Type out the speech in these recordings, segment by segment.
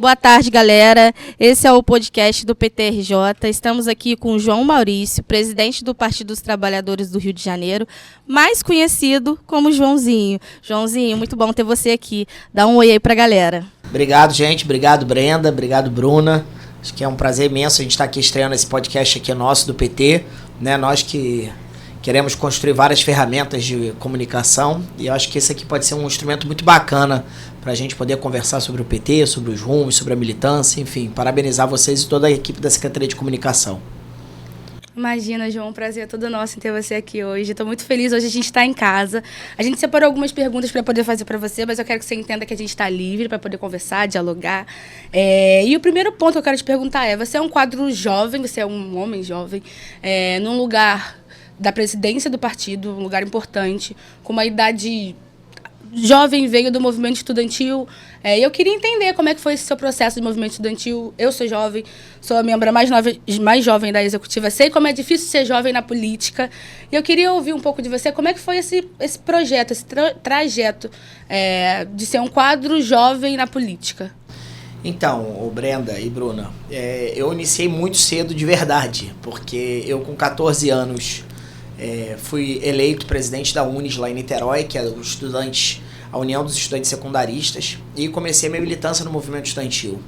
Boa tarde, galera. Esse é o podcast do PTRJ. Estamos aqui com o João Maurício, presidente do Partido dos Trabalhadores do Rio de Janeiro, mais conhecido como Joãozinho. Joãozinho, muito bom ter você aqui. Dá um oi aí pra galera. Obrigado, gente. Obrigado, Brenda. Obrigado, Bruna. Acho que é um prazer imenso a gente estar aqui estreando esse podcast aqui nosso do PT, né? Nós que queremos construir várias ferramentas de comunicação e eu acho que esse aqui pode ser um instrumento muito bacana para a gente poder conversar sobre o PT, sobre os rumos, sobre a militância, enfim, parabenizar vocês e toda a equipe da Secretaria de Comunicação. Imagina, João, um prazer é todo nosso em ter você aqui hoje. Estou muito feliz, hoje a gente está em casa. A gente separou algumas perguntas para poder fazer para você, mas eu quero que você entenda que a gente está livre para poder conversar, dialogar. E o primeiro ponto que eu quero te perguntar é, você é um quadro jovem, você é um homem jovem, num lugar da presidência do partido, um lugar importante, com uma idade jovem, veio do movimento estudantil. Eu queria entender como é que foi esse seu processo de movimento estudantil. Eu sou jovem, sou a membro mais jovem da executiva, sei como é difícil ser jovem na política. E eu queria ouvir um pouco de você, como é que foi esse projeto, esse trajeto de ser um quadro jovem na política. Então, Brenda e Bruna, eu iniciei muito cedo de verdade, porque eu com 14 anos fui eleito presidente da UNES lá em Niterói, que é a União dos Estudantes Secundaristas, e comecei minha militância no movimento estudantil.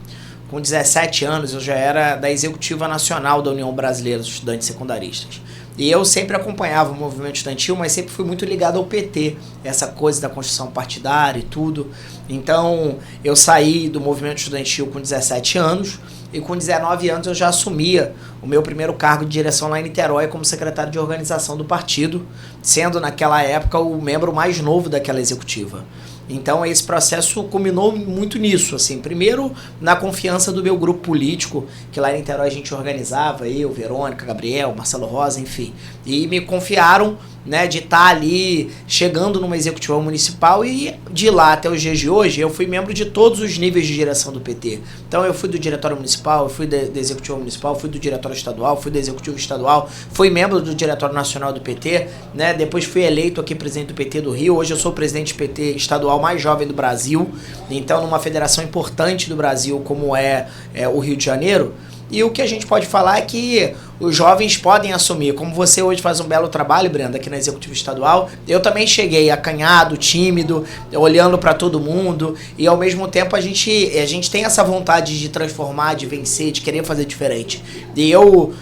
Com 17 anos eu já era da Executiva Nacional da União Brasileira dos Estudantes Secundaristas. E eu sempre acompanhava o movimento estudantil, mas sempre fui muito ligado ao PT, essa coisa da construção partidária e tudo. Então eu saí do movimento estudantil com 17 anos, e com 19 anos eu já assumia o meu primeiro cargo de direção lá em Niterói como secretário de organização do partido, sendo naquela época o membro mais novo daquela executiva. Então esse processo culminou muito nisso, assim, primeiro na confiança do meu grupo político, que lá em Niterói a gente organizava, eu, Verônica, Gabriel, Marcelo Rosa, enfim, e me confiaram, né, de estar ali chegando numa executiva municipal, e de lá até os dias de hoje eu fui membro de todos os níveis de direção do PT. Então eu fui do diretório municipal, eu fui da executiva municipal, fui do diretório estadual, fui da executiva estadual, fui membro do diretório nacional do PT, né, depois fui eleito aqui presidente do PT do Rio, hoje eu sou presidente do PT estadual mais jovem do Brasil, então numa federação importante do Brasil como é o Rio de Janeiro. E o que a gente pode falar é que os jovens podem assumir, como você hoje faz um belo trabalho, Brenda, aqui na Executiva Estadual, eu também cheguei acanhado, tímido, olhando para todo mundo, e ao mesmo tempo a gente tem essa vontade de transformar, de vencer, de querer fazer diferente. E eu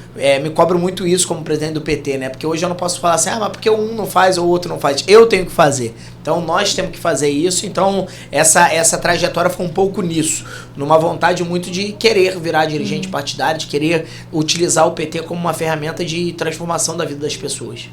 me cobro muito isso como presidente do PT, né? Porque hoje eu não posso falar assim, mas porque um não faz ou o outro não faz. Eu tenho que fazer. Então nós temos que fazer isso, então essa trajetória foi um pouco nisso, numa vontade muito de querer virar dirigente partidário, de querer utilizar o PT como uma ferramenta de transformação da vida das pessoas.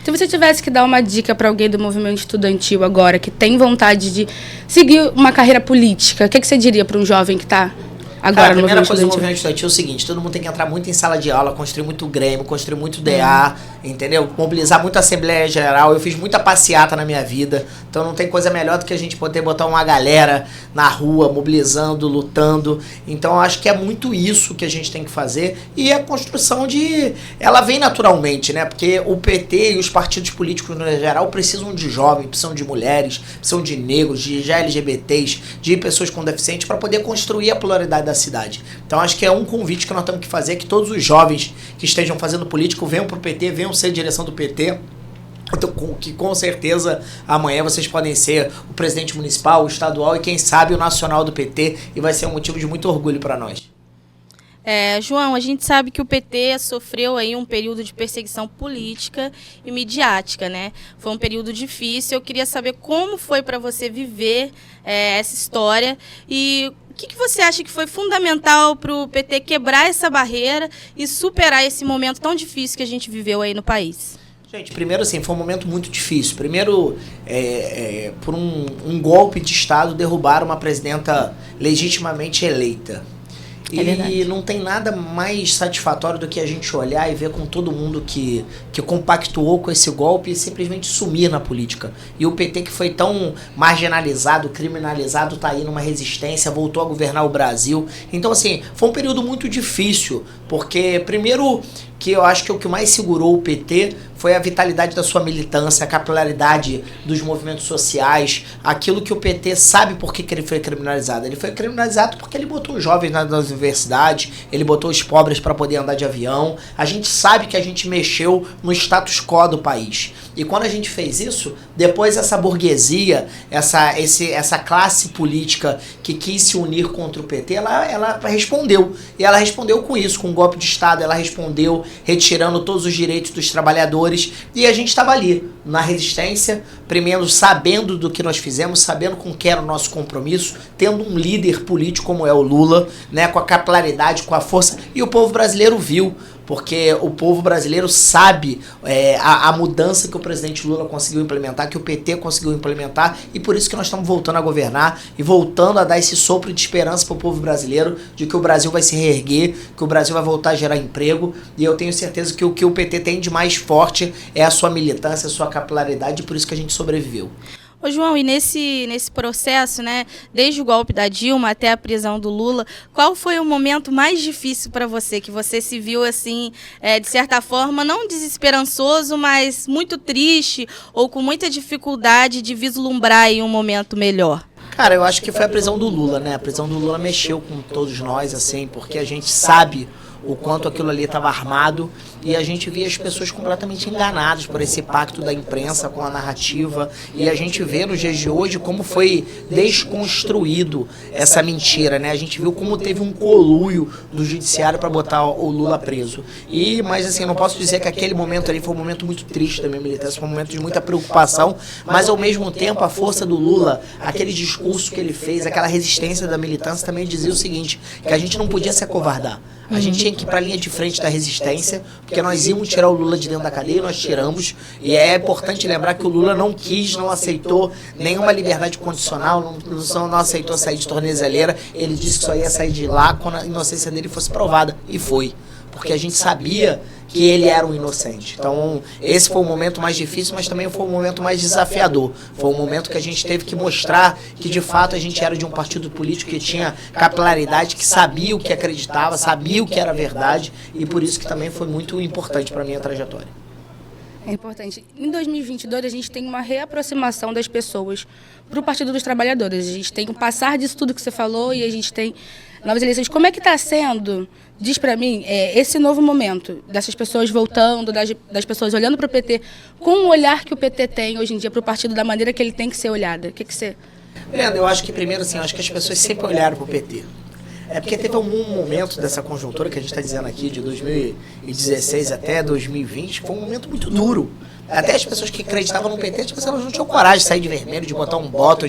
Se você tivesse que dar uma dica para alguém do movimento estudantil agora, que tem vontade de seguir uma carreira política, o que você diria para um jovem que está agora no movimento estudantil? A primeira coisa do movimento estudantil é o seguinte, todo mundo tem que entrar muito em sala de aula, construir muito Grêmio, construir muito DA, entendeu? Mobilizar muito a Assembleia Geral, eu fiz muita passeata na minha vida, então não tem coisa melhor do que a gente poder botar uma galera na rua, mobilizando, lutando, então eu acho que é muito isso que a gente tem que fazer, e a construção ela vem naturalmente, né? Porque o PT e os partidos políticos no geral precisam de jovens, precisam de mulheres, precisam de negros, de LGBTs, de pessoas com deficientes para poder construir a pluralidade da cidade. Então acho que é um convite que nós temos que fazer, que todos os jovens que estejam fazendo político venham pro PT, venham ser direção do PT, que com certeza amanhã vocês podem ser o presidente municipal, o estadual e quem sabe o nacional do PT, e vai ser um motivo de muito orgulho para nós. João, a gente sabe que o PT sofreu aí um período de perseguição política e midiática, né? Foi um período difícil. Eu queria saber como foi para você viver essa história e o que você acha que foi fundamental para o PT quebrar essa barreira e superar esse momento tão difícil que a gente viveu aí no país? Gente, primeiro assim, foi um momento muito difícil. Primeiro, por um golpe de Estado, derrubaram uma presidenta legitimamente eleita. E não tem nada mais satisfatório do que a gente olhar e ver com todo mundo que compactuou com esse golpe e simplesmente sumir na política. E o PT, que foi tão marginalizado, criminalizado, tá aí numa resistência, voltou a governar o Brasil. Então, assim, foi um período muito difícil, porque primeiro que eu acho que o que mais segurou o PT foi a vitalidade da sua militância, a capilaridade dos movimentos sociais, aquilo que o PT sabe por que ele foi criminalizado. Ele foi criminalizado porque ele botou os jovens nas universidades, ele botou os pobres para poder andar de avião. A gente sabe que a gente mexeu no status quo do país. E quando a gente fez isso, depois essa burguesia, essa classe política que quis se unir contra o PT, ela respondeu. E ela respondeu com isso, com um golpe de Estado, ela respondeu retirando todos os direitos dos trabalhadores. E a gente estava ali, na resistência, primeiro sabendo do que nós fizemos, sabendo com que era o nosso compromisso, tendo um líder político como é o Lula, né, com a capilaridade, com a força, e o povo brasileiro viu. Porque o povo brasileiro sabe a mudança que o presidente Lula conseguiu implementar, que o PT conseguiu implementar, e por isso que nós estamos voltando a governar e voltando a dar esse sopro de esperança para o povo brasileiro, de que o Brasil vai se reerguer, que o Brasil vai voltar a gerar emprego, e eu tenho certeza que o que o PT tem de mais forte é a sua militância, a sua capilaridade, e por isso que a gente sobreviveu. Ô João, e nesse processo, né, desde o golpe da Dilma até a prisão do Lula, qual foi o momento mais difícil para você, que você se viu assim, de certa forma, não desesperançoso, mas muito triste ou com muita dificuldade de vislumbrar aí um momento melhor? Cara, eu acho que foi a prisão do Lula, né? A prisão do Lula mexeu com todos nós, assim, porque a gente sabe o quanto aquilo ali estava armado e a gente via as pessoas completamente enganadas por esse pacto da imprensa com a narrativa, e a gente vê nos dias de hoje como foi desconstruído essa mentira, né? A gente viu como teve um conluio do judiciário para botar o Lula preso. Mas assim, eu não posso dizer que aquele momento ali foi um momento muito triste da minha militância, foi um momento de muita preocupação, mas ao mesmo tempo a força do Lula, aquele discurso que ele fez, aquela resistência da militância também dizia o seguinte, que a gente não podia se acovardar. A gente tinha que ir para a linha de frente da resistência, porque nós íamos tirar o Lula de dentro da cadeia, nós tiramos, e é importante lembrar que o Lula não quis, não aceitou nenhuma liberdade condicional, não aceitou sair de tornezeleira, ele disse que só ia sair de lá quando a inocência dele fosse provada, e foi, porque a gente sabia que ele era um inocente. Então, esse foi o momento mais difícil, mas também foi o momento mais desafiador. Foi o momento que a gente teve que mostrar que, de fato, a gente era de um partido político que tinha capilaridade, que sabia o que acreditava, sabia o que era verdade, e por isso que também foi muito importante para a minha trajetória. É importante. Em 2022, a gente tem uma reaproximação das pessoas para o Partido dos Trabalhadores. A gente tem que passar disso tudo que você falou e a gente tem novas eleições. Como é que está sendo, diz para mim, esse novo momento dessas pessoas voltando, das pessoas olhando para o PT, com o olhar que o PT tem hoje em dia para o partido, da maneira que ele tem que ser olhado? O que você... Leandro, eu acho que primeiro, assim, eu acho que as pessoas sempre olharam para o PT. É porque teve um momento dessa conjuntura que a gente está dizendo aqui, de 2016 até 2020, que foi um momento muito duro. Até as pessoas que acreditavam no PT, tipo, elas não tinham coragem de sair de vermelho, de botar um boto,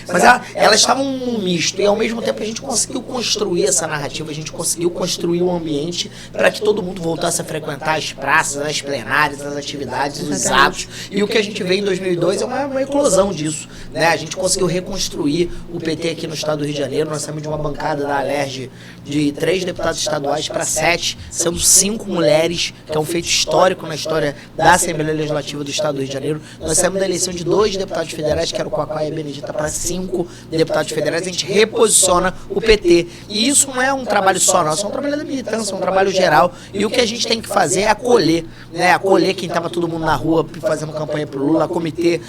mas elas estavam num misto, e ao mesmo tempo a gente conseguiu construir essa narrativa, a gente conseguiu construir um ambiente para que todo mundo voltasse a frequentar as praças, as plenárias, as atividades, os atos, e o que a gente vê em 2002 é uma eclosão disso, né? A gente conseguiu reconstruir o PT aqui no estado do Rio de Janeiro, nós saímos de uma bancada da Alerj de 3 deputados estaduais para 7, sendo 5 mulheres, que é um feito histórico na história da Assembleia Legislativa do estado do Rio de Janeiro. Nós saímos da eleição de 2 deputados federais, que era o Quacá e a Benedita, para 5 deputados federais. A gente reposiciona o PT. E isso não é um trabalho só nosso, é um trabalho da militância, é um trabalho geral. E o que a gente tem que fazer é acolher, né? Acolher quem estava todo mundo na rua fazendo campanha pro Lula, comitê,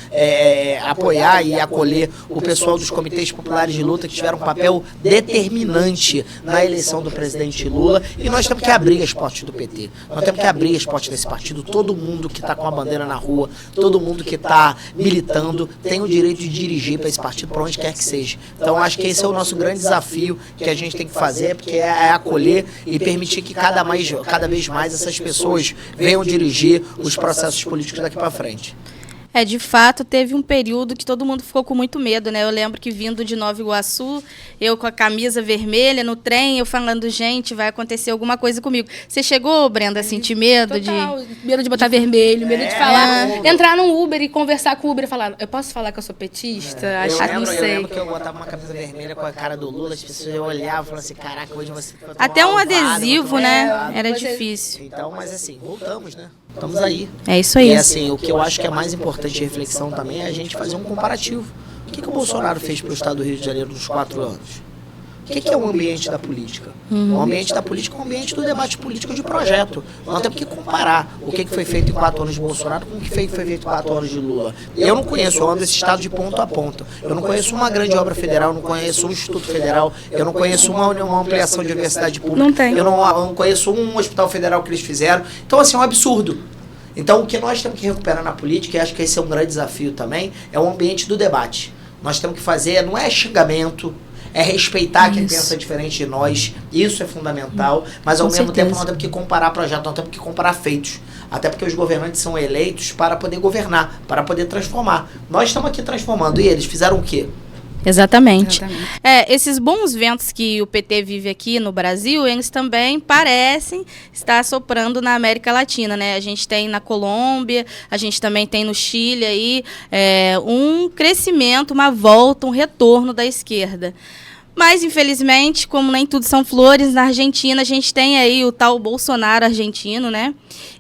apoiar e acolher o pessoal dos comitês populares de luta, que tiveram um papel determinante na eleição do presidente Lula. E nós temos que abrir as portas do PT. Nós temos que abrir as portas desse partido. Todo mundo que está com a bandeira na rua, todo mundo que está militando tem o direito de dirigir para esse partido, para onde quer que seja. Então acho que esse é o nosso grande desafio que a gente tem que fazer, porque é acolher e permitir que cada vez mais essas pessoas venham dirigir os processos políticos daqui para frente. De fato, teve um período que todo mundo ficou com muito medo, né? Eu lembro que vindo de Nova Iguaçu, eu com a camisa vermelha no trem, eu falando, gente, vai acontecer alguma coisa comigo. Você chegou, Brenda, a sentir medo? Total, medo de botar vermelho, medo de falar, entrar num Uber e conversar com o Uber e falar, eu posso falar que eu sou petista? Acho que não sei. Eu lembro que eu botava uma camisa vermelha com a cara do Lula, as pessoas olhavam e falavam assim, caraca, hoje você... Até um adesivo, né? Era difícil. Então, mas assim, voltamos, né? Estamos aí. É isso aí. E assim, o que eu acho que é mais importante de reflexão também é a gente fazer um comparativo. O que o Bolsonaro fez para o estado do Rio de Janeiro nos 4 anos? O que é o ambiente da política? O ambiente da política é o ambiente do debate político de projeto. Nós temos que comparar o que foi feito em 4 anos de Bolsonaro com o que foi feito em 4 anos de Lula. Eu não conheço, eu ando esse estado de ponto a ponto. Eu não conheço uma grande obra federal, eu não conheço um instituto federal, eu não conheço uma ampliação de universidade pública. Não tem. Eu não conheço um hospital federal que eles fizeram. Então, assim, é um absurdo. Então, o que nós temos que recuperar na política, e acho que esse é um grande desafio também, é o ambiente do debate. Nós temos que fazer, não é xingamento, é respeitar quem pensa diferente de nós, isso é fundamental, mas ao mesmo tempo nós temos que comparar projetos, nós temos que comparar feitos, até porque os governantes são eleitos para poder governar, para poder transformar. Nós estamos aqui transformando, e eles fizeram o quê? Exatamente. Esses bons ventos que o PT vive aqui no Brasil, eles também parecem estar soprando na América Latina, né? A gente tem na Colômbia, a gente também tem no Chile aí um crescimento, uma volta, um retorno da esquerda. Mas, infelizmente, como nem tudo são flores, na Argentina a gente tem aí o tal Bolsonaro argentino, né?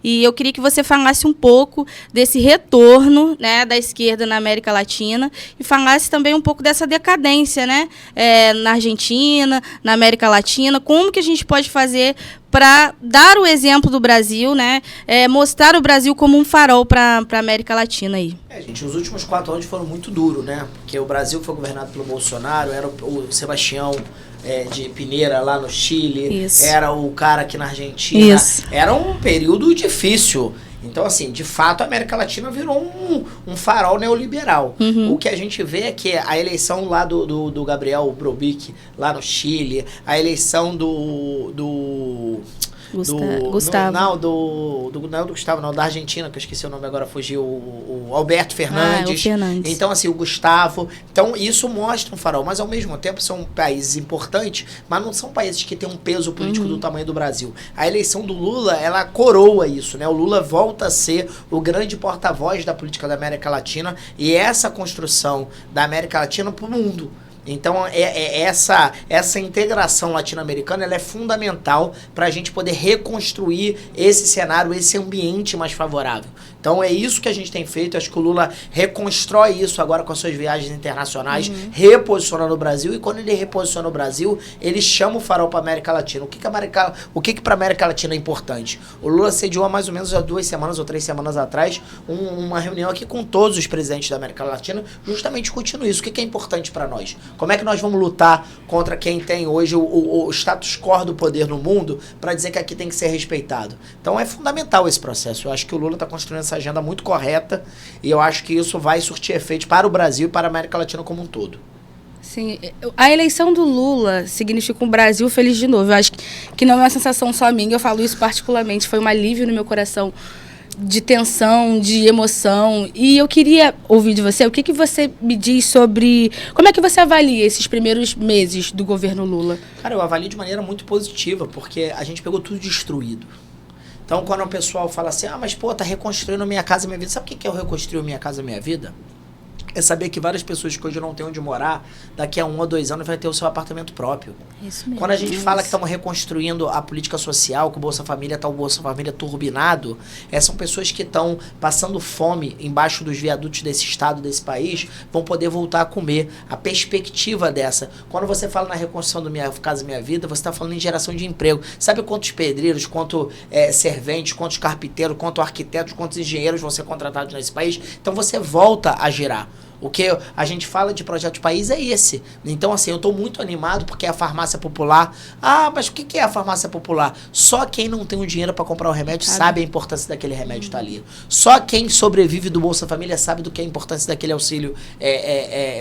E eu queria que você falasse um pouco desse retorno, né, da esquerda na América Latina e falasse também um pouco dessa decadência, né, na Argentina, na América Latina. Como que a gente pode fazer para dar o exemplo do Brasil, né, mostrar o Brasil como um farol para a América Latina aí? Gente, os últimos 4 anos foram muito duros, né? Porque o Brasil foi governado pelo Bolsonaro, era o Sebastião de Pineira lá no Chile, Isso. Era o cara aqui na Argentina. Isso. Era um período difícil. Então, assim, de fato, a América Latina virou um farol neoliberal. O que a gente vê é que a eleição lá do Gabriel Boric, lá no Chile, a eleição do Gustavo. Não é do Gustavo, não, da Argentina, que eu esqueci o nome agora, fugiu, o Alberto Fernandes. O Fernandes. Então, assim, o Gustavo. Então, isso mostra um farol, mas ao mesmo tempo são países importantes, mas não são países que têm um peso político do tamanho do Brasil. A eleição do Lula, ela coroa isso, né? O Lula volta a ser o grande porta-voz da política da América Latina e essa construção da América Latina para o mundo. Então, essa integração latino-americana ela é fundamental para a gente poder reconstruir esse cenário, esse ambiente mais favorável. Então, é isso que a gente tem feito. Acho que o Lula reconstrói isso agora com as suas viagens internacionais, reposicionando o Brasil. E quando ele reposiciona o Brasil, ele chama o farol para a América Latina. O que para a América Latina é importante? O Lula sediou há mais ou menos 2 semanas ou 3 semanas atrás uma reunião aqui com todos os presidentes da América Latina, justamente discutindo isso. O que é importante para nós? Como é que nós vamos lutar contra quem tem hoje o status quo do poder no mundo para dizer que aqui tem que ser respeitado? Então é fundamental esse processo. Eu acho que o Lula está construindo essa agenda muito correta e eu acho que isso vai surtir efeito para o Brasil e para a América Latina como um todo. Sim, a eleição do Lula significa um Brasil feliz de novo. Eu acho que não é uma sensação só minha, eu falo isso particularmente, foi um alívio no meu coração de tensão, de emoção. E eu queria ouvir de você, o que você me diz sobre... Como é que você avalia esses primeiros meses do governo Lula? Cara, eu avalio de maneira muito positiva, porque a gente pegou tudo destruído. Então, quando o pessoal fala assim, mas pô, tá reconstruindo minha casa e minha vida. Sabe o que é eu reconstruir minha casa e minha vida? É saber que várias pessoas que hoje não têm onde morar, daqui a 1 ou 2 anos vai ter o seu apartamento próprio. Isso mesmo. Quando a gente fala que estamos reconstruindo a política social, que o Bolsa Família está o Bolsa Família turbinado, são pessoas que estão passando fome embaixo dos viadutos desse estado, desse país, vão poder voltar a comer. A perspectiva dessa. Quando você fala na reconstrução do Minha Casa Minha Vida, você está falando em geração de emprego. Sabe quantos pedreiros, quantos serventes, quantos carpinteiros, quantos arquitetos, quantos engenheiros vão ser contratados nesse país? Então você volta a girar. O que a gente fala de projeto de país é esse. Então, assim, eu estou muito animado porque é a farmácia popular. Mas o que é a farmácia popular? Só quem não tem o dinheiro para comprar o remédio sabe a importância daquele remédio estar ali. Só quem sobrevive do Bolsa Família sabe do que é a importância daquele auxílio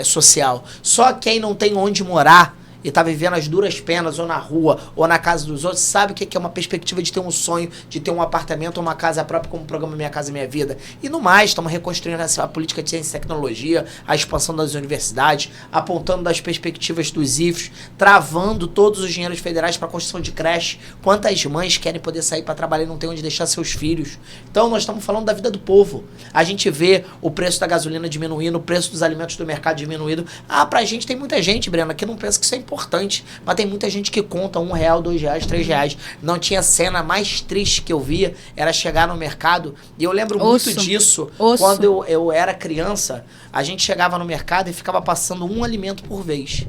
social. Só quem não tem onde morar e tá vivendo as duras penas, ou na rua, ou na casa dos outros, sabe o que é uma perspectiva de ter um sonho, de ter um apartamento ou uma casa própria, como o programa Minha Casa Minha Vida. E no mais, estamos reconstruindo a política de ciência e tecnologia, a expansão das universidades, apontando das perspectivas dos IFES, travando todos os dinheiros federais para a construção de creche. Quantas mães querem poder sair para trabalhar e não tem onde deixar seus filhos? Então, nós estamos falando da vida do povo. A gente vê o preço da gasolina diminuindo, o preço dos alimentos do mercado diminuindo. Pra gente, tem muita gente, Brena, que não pensa que isso é importante, mas tem muita gente que conta R$1, R$2, R$3. Não tinha cena mais triste que eu via, era chegar no mercado, e eu lembro muito disso, quando eu era criança, a gente chegava no mercado e ficava passando um alimento por vez.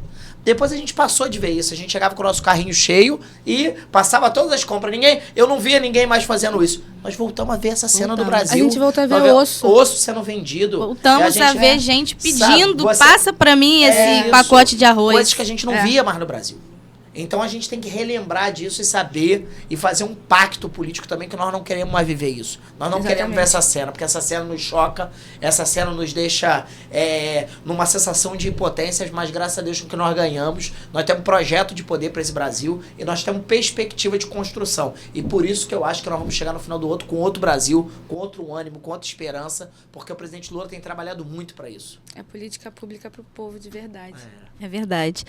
Depois a gente passou de ver isso. A gente chegava com o nosso carrinho cheio e passava todas as compras. Eu não via ninguém mais fazendo isso. Nós voltamos a ver essa cena do Brasil. A gente voltou a ver osso. Osso sendo vendido. Voltamos a ver gente pedindo, passa pra mim esse pacote de arroz. Coisas que a gente não via mais no Brasil. Então a gente tem que relembrar disso e saber e fazer um pacto político também, que nós não queremos mais viver isso. Nós não queremos ver essa cena, porque essa cena nos choca, essa cena nos deixa numa sensação de impotência, mas graças a Deus com que nós ganhamos, nós temos um projeto de poder para esse Brasil e nós temos perspectiva de construção. E por isso que eu acho que nós vamos chegar no final do outro com outro Brasil, com outro ânimo, com outra esperança, porque o presidente Lula tem trabalhado muito para isso. É política pública para o povo de verdade. É verdade.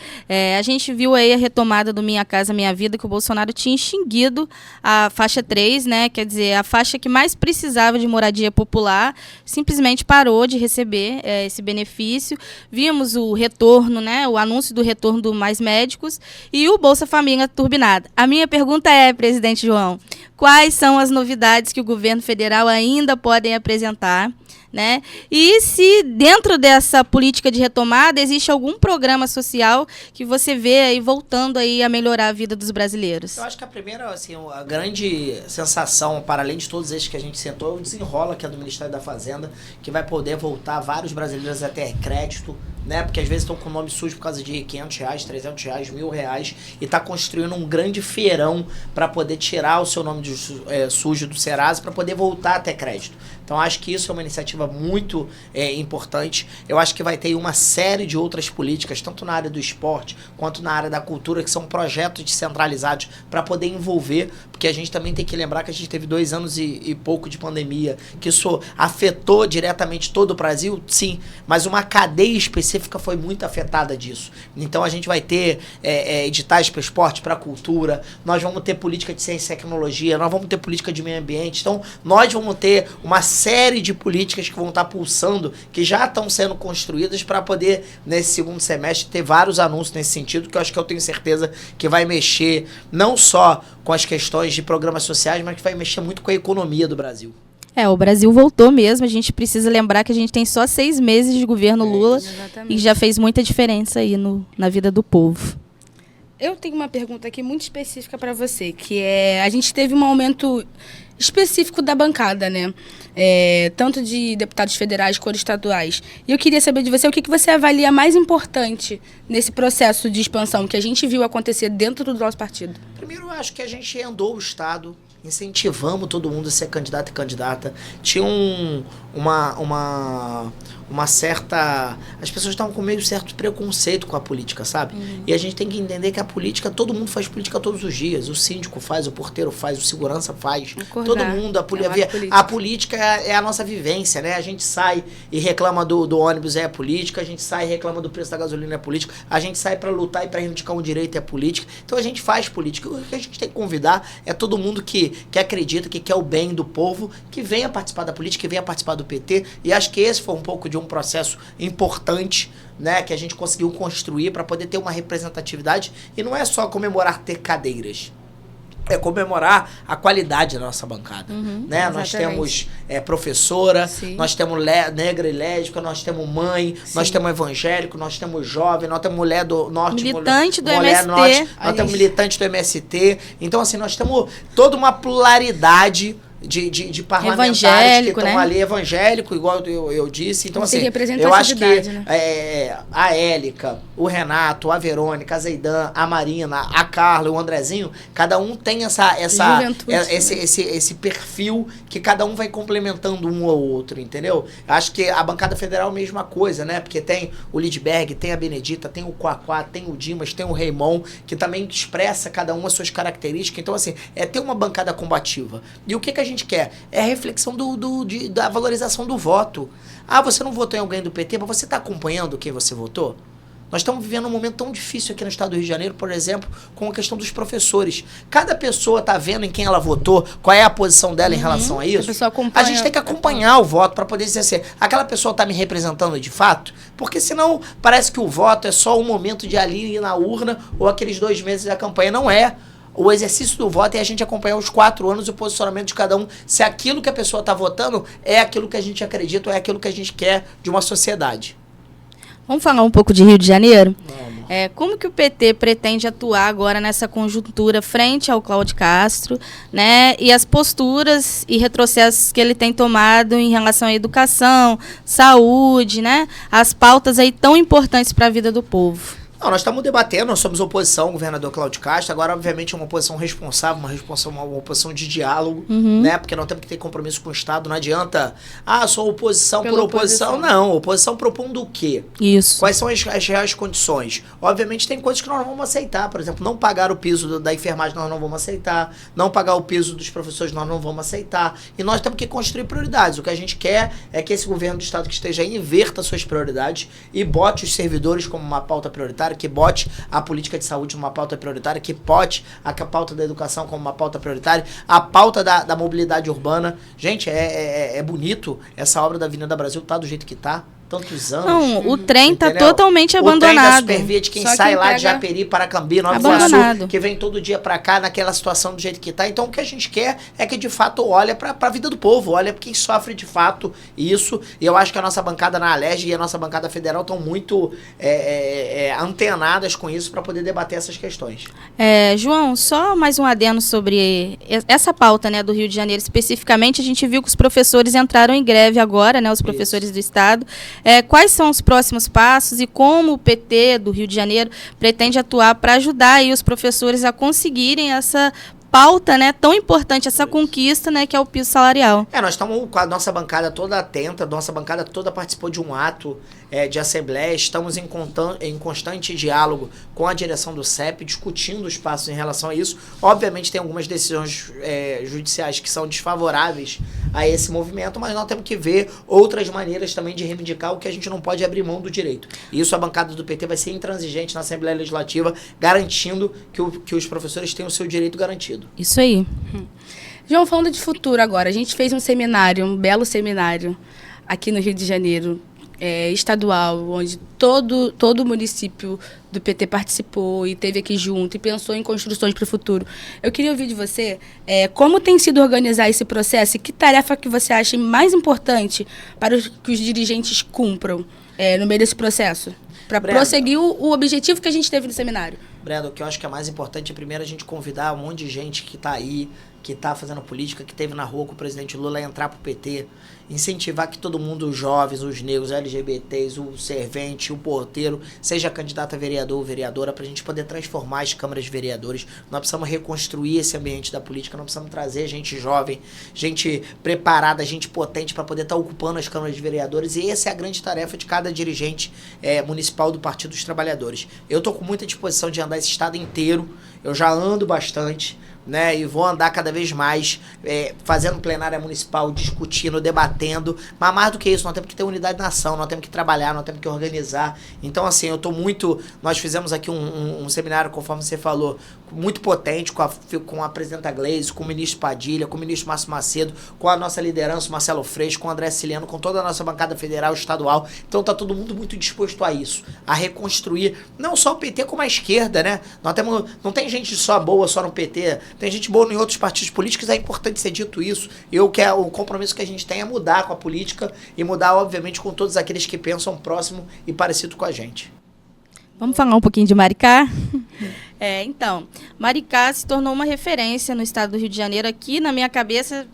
A gente viu aí a retomada do Minha Casa Minha Vida, que o Bolsonaro tinha extinguido a faixa 3, né? Quer dizer, a faixa que mais precisava de moradia popular, simplesmente parou de receber esse benefício. Vimos o retorno, né? O anúncio do retorno do Mais Médicos e o Bolsa Família turbinado. A minha pergunta é, presidente João, quais são as novidades que o governo federal ainda pode apresentar, né? E se dentro dessa política de retomada existe algum programa social que você vê aí voltando aí a melhorar a vida dos brasileiros? Eu acho que a primeira, assim, a grande sensação, para além de todos esses que a gente sentou, é o desenrola que é do Ministério da Fazenda, que vai poder voltar vários brasileiros a ter crédito, né? Porque às vezes estão com o nome sujo por causa de R$500, R$300, R$1.000 e está construindo um grande feirão para poder tirar o seu nome sujo do Serasa para poder voltar a ter crédito. Então acho que isso é uma iniciativa muito importante. Eu acho que vai ter uma série de outras políticas, tanto na área do esporte quanto na área da cultura, que são projetos descentralizados para poder envolver, porque a gente também tem que lembrar que a gente teve 2 anos e pouco de pandemia, que isso afetou diretamente todo o Brasil, sim, mas uma cadeia específica foi muito afetada disso. Então a gente vai ter editais para esporte, para cultura, nós vamos ter política de ciência e tecnologia, nós vamos ter política de meio ambiente, então nós vamos ter uma série de políticas que vão estar pulsando, que já estão sendo construídas para poder, nesse segundo semestre, ter vários anúncios nesse sentido, que eu tenho certeza que vai mexer não só com as questões de programas sociais, mas que vai mexer muito com a economia do Brasil. O Brasil voltou mesmo, a gente precisa lembrar que a gente tem só 6 meses de governo Lula e já fez muita diferença aí na vida do povo. Eu tenho uma pergunta aqui muito específica para você, que a gente teve um aumento específico da bancada, né? Tanto de deputados federais quanto estaduais. E eu queria saber de você o que você avalia mais importante nesse processo de expansão que a gente viu acontecer dentro do nosso partido. Primeiro, eu acho que a gente andou o Estado, incentivamos todo mundo a ser candidato e candidata. Tinha uma certa... As pessoas estavam com meio certo preconceito com a política, sabe? E a gente tem que entender que a política, todo mundo faz política todos os dias. O síndico faz, o porteiro faz, o segurança faz. Todo mundo. A política é a nossa vivência, né? A gente sai e reclama do ônibus, é política. A gente sai e reclama do preço da gasolina, é política. A gente sai para lutar e para reivindicar um direito, é política. Então a gente faz política. O que a gente tem que convidar é todo mundo que acredita, que quer o bem do povo, que venha participar da política, que venha participar do PT. E acho que esse foi um pouco de um processo importante, né, que a gente conseguiu construir para poder ter uma representatividade. E não é só comemorar ter cadeiras, é comemorar a qualidade da nossa bancada, né? Nós temos professora, sim, nós temos negra e lésbica, nós temos mãe, sim, nós temos evangélico, nós temos jovem, nós temos mulher do norte, militante do mulher MST, norte, nós temos militante do MST. Então, assim, nós temos toda uma pluralidade de parlamentares que estão, né, ali, evangélico, igual eu disse. Então, assim, eu acho que né, a Élica, o Renato, a Verônica, a Zeidan, a Marina, a Carla, o Andrezinho, cada um tem esse perfil que cada um vai complementando um ao outro, entendeu? Acho que a bancada federal é a mesma coisa, né? Porque tem o Lidberg, tem a Benedita, tem o Quaquá, tem o Dimas, tem o Raimon, que também expressa cada um as suas características. Então, assim, ter uma bancada combativa. E o que a gente quer? É a reflexão da valorização do voto. Ah, você não votou em alguém do PT, mas você está acompanhando quem você votou? Nós estamos vivendo um momento tão difícil aqui no estado do Rio de Janeiro, por exemplo, com a questão dos professores. Cada pessoa está vendo em quem ela votou, qual é a posição dela em relação a isso. A gente tem que acompanhar o voto para poder dizer assim, aquela pessoa está me representando de fato? Porque senão parece que o voto é só um momento de ali ir na urna ou aqueles 2 meses da campanha. Não é. O exercício do voto é a gente acompanhar os 4 anos e o posicionamento de cada um. Se aquilo que a pessoa está votando é aquilo que a gente acredita ou é aquilo que a gente quer de uma sociedade. Vamos falar um pouco de Rio de Janeiro? Vamos. Como que o PT pretende atuar agora nessa conjuntura frente ao Cláudio Castro, né? E as posturas e retrocessos que ele tem tomado em relação à educação, saúde, né? As pautas aí tão importantes para a vida do povo. Não, nós estamos debatendo, nós somos oposição, governador Cláudio Castro, agora obviamente é uma oposição responsável, uma oposição de diálogo, né, porque nós temos que ter compromisso com o Estado, não adianta, sou oposição por oposição, não, oposição propondo o quê? Isso. Quais são as reais condições? Obviamente tem coisas que nós não vamos aceitar, por exemplo, não pagar o piso da enfermagem nós não vamos aceitar, não pagar o piso dos professores nós não vamos aceitar, e nós temos que construir prioridades, o que a gente quer é que esse governo do Estado que esteja aí inverta suas prioridades e bote os servidores como uma pauta prioritária, que bote a política de saúde como uma pauta prioritária, que bote a pauta da educação como uma pauta prioritária, a pauta da mobilidade urbana. Gente, é bonito essa obra da Avenida Brasil, tá do jeito que tá. Tantos anos. Não, o trem tá totalmente abandonado. O trem da Supervia de quem sai lá de Japeri para Cambi, Nova Iguaçu, que vem todo dia para cá naquela situação do jeito que tá. Então o que a gente quer é que de fato olha para a vida do povo, olha para quem sofre de fato isso. E eu acho que a nossa bancada na Alerj e a nossa bancada federal estão muito antenadas com isso para poder debater essas questões. João, só mais um adendo sobre essa pauta, né, do Rio de Janeiro especificamente. A gente viu que os professores entraram em greve agora, né, os professores do Estado. Quais são os próximos passos e como o PT do Rio de Janeiro pretende atuar para ajudar aí os professores a conseguirem essa pauta, né, tão importante, essa conquista, né, que é o piso salarial? Nós estamos com a nossa bancada toda atenta, nossa bancada toda participou de um ato de assembleia, estamos em constante diálogo com a direção do CEP, discutindo os passos em relação a isso. Obviamente tem algumas decisões judiciais que são desfavoráveis a esse movimento, mas nós temos que ver outras maneiras também de reivindicar o que a gente não pode abrir mão do direito. E isso a bancada do PT vai ser intransigente na Assembleia Legislativa, garantindo que os professores tenham o seu direito garantido. Isso aí. João, falando de futuro agora, a gente fez um seminário, um belo seminário aqui no Rio de Janeiro, estadual, onde todo o município do PT participou e esteve aqui junto e pensou em construções para o futuro. Eu queria ouvir de você como tem sido organizar esse processo e que tarefa que você acha mais importante para que os dirigentes cumpram no meio desse processo, para prosseguir o objetivo que a gente teve no seminário. Brenda, o que eu acho que é mais importante é primeiro a gente convidar um monte de gente que está aí, que está fazendo política, que esteve na rua com o presidente Lula, a entrar pro PT, incentivar que todo mundo, os jovens, os negros, LGBTs, o servente, o porteiro, seja candidato a vereador ou vereadora, para a gente poder transformar as câmaras de vereadores. Nós precisamos reconstruir esse ambiente da política, nós precisamos trazer gente jovem, gente preparada, gente potente para poder estar ocupando as câmaras de vereadores, e essa é a grande tarefa de cada dirigente municipal do Partido dos Trabalhadores. Eu estou com muita disposição de andar esse estado inteiro, eu já ando bastante, né, e vou andar cada vez mais fazendo plenária municipal, discutindo, debatendo, mas mais do que isso, nós temos que ter unidade na ação, nós temos que trabalhar, nós temos que organizar. Então assim, nós fizemos aqui um seminário, conforme você falou, muito potente, com a presidenta Gleisi, com o ministro Padilha, com o ministro Márcio Macedo, com a nossa liderança, Marcelo Freixo, com o André Siciliano, com toda a nossa bancada federal, estadual. Então tá todo mundo muito disposto a isso, a reconstruir, não só o PT como a esquerda, né? Não tem gente só boa só no PT, tem gente boa em outros partidos políticos, é importante ser dito isso. O compromisso que a gente tem é mudar com a política e mudar, obviamente, com todos aqueles que pensam próximo e parecido com a gente. Vamos falar um pouquinho de Maricá? Então, Maricá se tornou uma referência no estado do Rio de Janeiro. Aqui, na minha cabeça,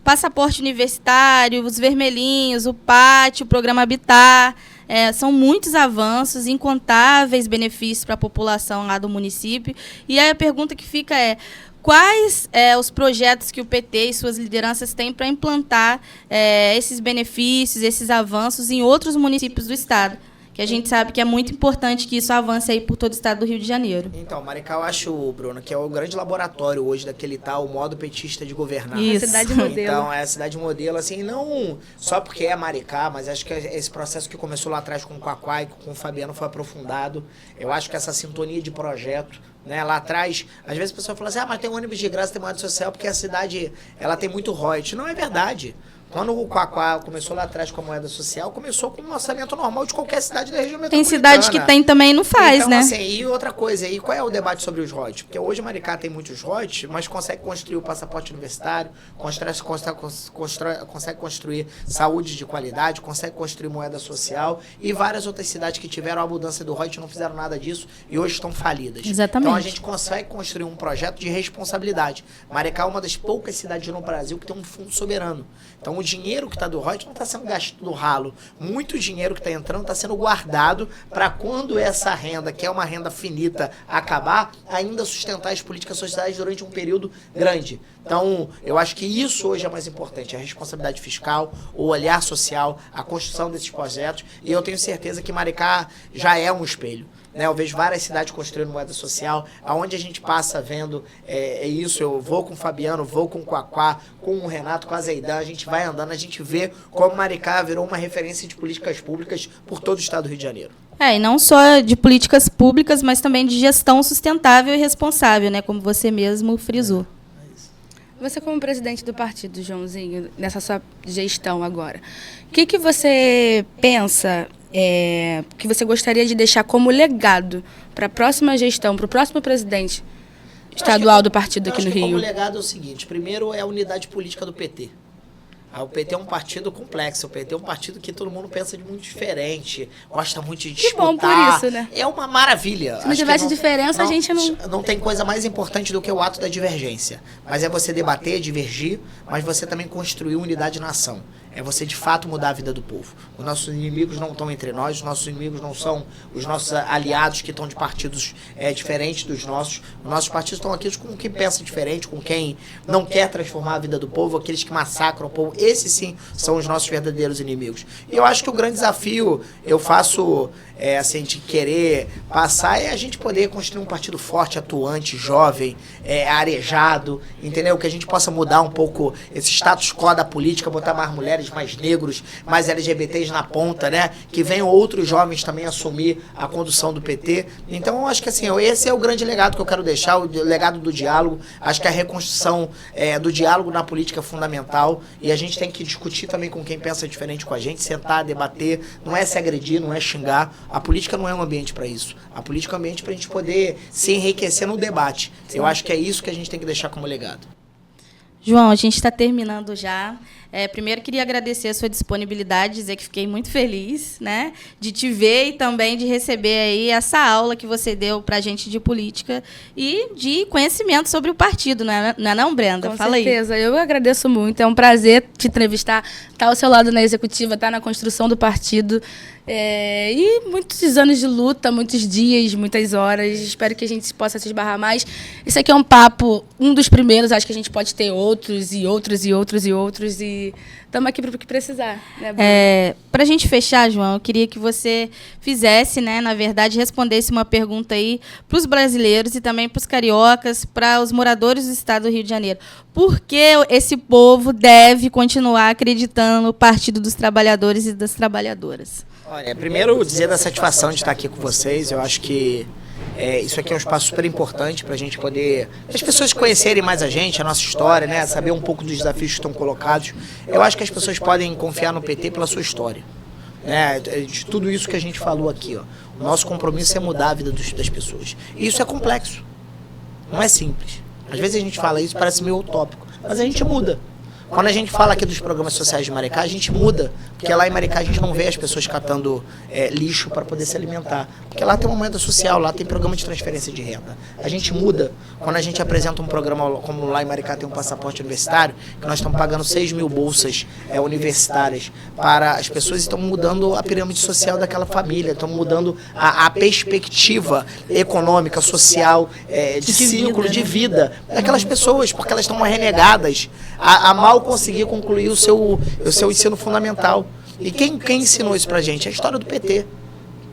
passaporte universitário, os vermelhinhos, o pátio, o programa Habitar. São muitos avanços, incontáveis benefícios para a população lá do município. E aí a pergunta que fica quais os projetos que o PT e suas lideranças têm para implantar esses benefícios, esses avanços em outros municípios do estado? Que a gente sabe que é muito importante que isso avance aí por todo o estado do Rio de Janeiro. Então, Maricá, eu acho, Bruno, que é o grande laboratório hoje daquele tal modo petista de governar. Isso. A cidade modelo. Então, é a cidade modelo, assim, não só porque é Maricá, mas acho que esse processo que começou lá atrás com o Quaquá e com o Fabiano foi aprofundado. Eu acho que essa sintonia de projeto, né, lá atrás, às vezes a pessoa fala assim, mas tem ônibus de graça, tem moeda social, porque a cidade, ela tem muito royalties. Não é verdade. Quando o Quaquá começou lá atrás com a moeda social, começou com um orçamento normal de qualquer cidade da região metropolitana. Tem cidade que tem também não faz, então, né? Assim, e outra coisa, e qual é o debate sobre os royalties? Porque hoje Maricá tem muitos royalties, mas consegue construir o passaporte universitário, consegue construir saúde de qualidade, consegue construir moeda social, e várias outras cidades que tiveram a mudança do royalties não fizeram nada disso e hoje estão falidas. Exatamente. Então a gente consegue construir um projeto de responsabilidade. Maricá é uma das poucas cidades no Brasil que tem um fundo soberano. Então o dinheiro que está do royalties não está sendo gasto no ralo. Muito dinheiro que está entrando está sendo guardado para quando essa renda, que é uma renda finita, acabar, ainda sustentar as políticas sociais durante um período grande. Então, eu acho que isso hoje é mais importante, a responsabilidade fiscal, o olhar social, a construção desses projetos, e eu tenho certeza que Maricá já é um espelho. Eu vejo várias cidades construindo moeda social, aonde a gente passa vendo isso. Eu vou com o Fabiano, vou com o Quaquá, com o Renato, com a Zeidan, a gente vai andando, a gente vê como Maricá virou uma referência de políticas públicas por todo o estado do Rio de Janeiro. E não só de políticas públicas, mas também de gestão sustentável e responsável, né, como você mesmo frisou. Você, como presidente do partido, Joãozinho, nessa sua gestão agora, o que você pensa que você gostaria de deixar como legado para a próxima gestão, para o próximo presidente estadual do partido aqui no Rio? Como legado é o seguinte: primeiro é a unidade política do PT. O PT é um partido complexo, o PT é um partido que todo mundo pensa de muito diferente, gosta muito de disputar. Que bom por isso, né? É uma maravilha. Se não tivesse diferença, a gente não... Não tem coisa mais importante do que o ato da divergência. Mas é você debater, divergir, mas você também construir unidade na ação. É você, de fato, mudar a vida do povo. Os nossos inimigos não estão entre nós, os nossos inimigos não são os nossos aliados que estão de partidos diferentes dos nossos. Os nossos partidos estão aqui com quem pensa diferente, com quem não quer transformar a vida do povo, aqueles que massacram o povo. Esses, sim, são os nossos verdadeiros inimigos. E eu acho que o grande desafio, eu faço, assim, de querer passar, é a gente poder construir um partido forte, atuante, jovem, arejado, entendeu? Que a gente possa mudar um pouco esse status quo da política, botar mais mulheres, mais negros, mais LGBTs na ponta, né? Que venham outros jovens também assumir a condução do PT. Então, eu acho que, assim, esse é o grande legado que eu quero deixar, o legado do diálogo. Acho que a reconstrução do diálogo na política é fundamental, e a gente tem que discutir também com quem pensa diferente com a gente, sentar, debater, não é se agredir, não é xingar. A política não é um ambiente para isso. A política é um ambiente para a gente poder se enriquecer no debate. Eu acho que é isso que a gente tem que deixar como legado. João, a gente está terminando já. Primeiro, queria agradecer a sua disponibilidade, dizer que fiquei muito feliz, né, de te ver e também de receber aí essa aula que você deu para a gente de política e de conhecimento sobre o partido, não, Brenda? Fala aí. Com certeza, eu agradeço muito, é um prazer te entrevistar, estar ao seu lado na executiva, estar na construção do partido, e muitos anos de luta, muitos dias, muitas horas, espero que a gente possa se esbarrar mais. Esse aqui é um papo, um dos primeiros, acho que a gente pode ter outros e outros e outros e outros, e estamos aqui para o que precisar. Né, para a gente fechar, João, eu queria que você fizesse, né, na verdade, respondesse uma pergunta aí para os brasileiros e também para os cariocas, para os moradores do estado do Rio de Janeiro. Por que esse povo deve continuar acreditando no Partido dos Trabalhadores e das Trabalhadoras? Olha, primeiro dizer da satisfação de estar aqui com vocês. Eu acho que isso aqui é um espaço super importante para a gente poder... as pessoas conhecerem mais a gente, a nossa história, né? Saber um pouco dos desafios que estão colocados. Eu acho que as pessoas podem confiar no PT pela sua história. Né? De tudo isso que a gente falou aqui. Ó. O nosso compromisso é mudar a vida das pessoas. E isso é complexo. Não é simples. Às vezes a gente fala isso, parece meio utópico. Mas a gente muda. Quando a gente fala aqui dos programas sociais de Maricá, a gente muda, porque lá em Maricá a gente não vê as pessoas catando lixo para poder se alimentar, porque lá tem uma moeda social, lá tem programa de transferência de renda. A gente muda quando a gente apresenta um programa como lá em Maricá tem um passaporte universitário, que nós estamos pagando 6 mil bolsas universitárias para as pessoas, estão mudando a pirâmide social daquela família, estão mudando a perspectiva econômica, social, de ciclo de vida daquelas pessoas, porque elas estão renegadas a mal conseguir concluir o seu ensino fundamental. E quem ensinou isso pra gente? É a história do PT.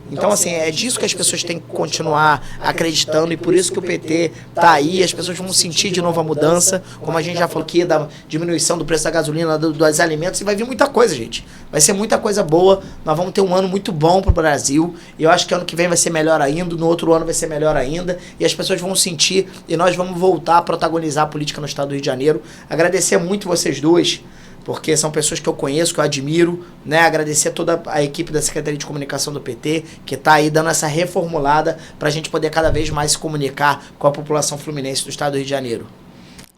Então, assim, é disso que as pessoas têm que continuar acreditando, e por isso que o PT tá aí, as pessoas vão sentir de novo a mudança, como a gente já falou aqui, da diminuição do preço da gasolina, dos alimentos, e vai vir muita coisa, gente. Vai ser muita coisa boa, nós vamos ter um ano muito bom pro Brasil, e eu acho que ano que vem vai ser melhor ainda, no outro ano vai ser melhor ainda, e as pessoas vão sentir, e nós vamos voltar a protagonizar a política no estado do Rio de Janeiro. Agradecer muito vocês duas, porque são pessoas que eu conheço, que eu admiro, né? Agradecer a toda a equipe da Secretaria de Comunicação do PT, que está aí dando essa reformulada para a gente poder cada vez mais se comunicar com a população fluminense do estado do Rio de Janeiro.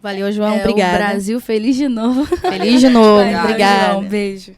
Valeu, João. Obrigada. O Brasil feliz de novo. Feliz de novo. Obrigada. João, beijo.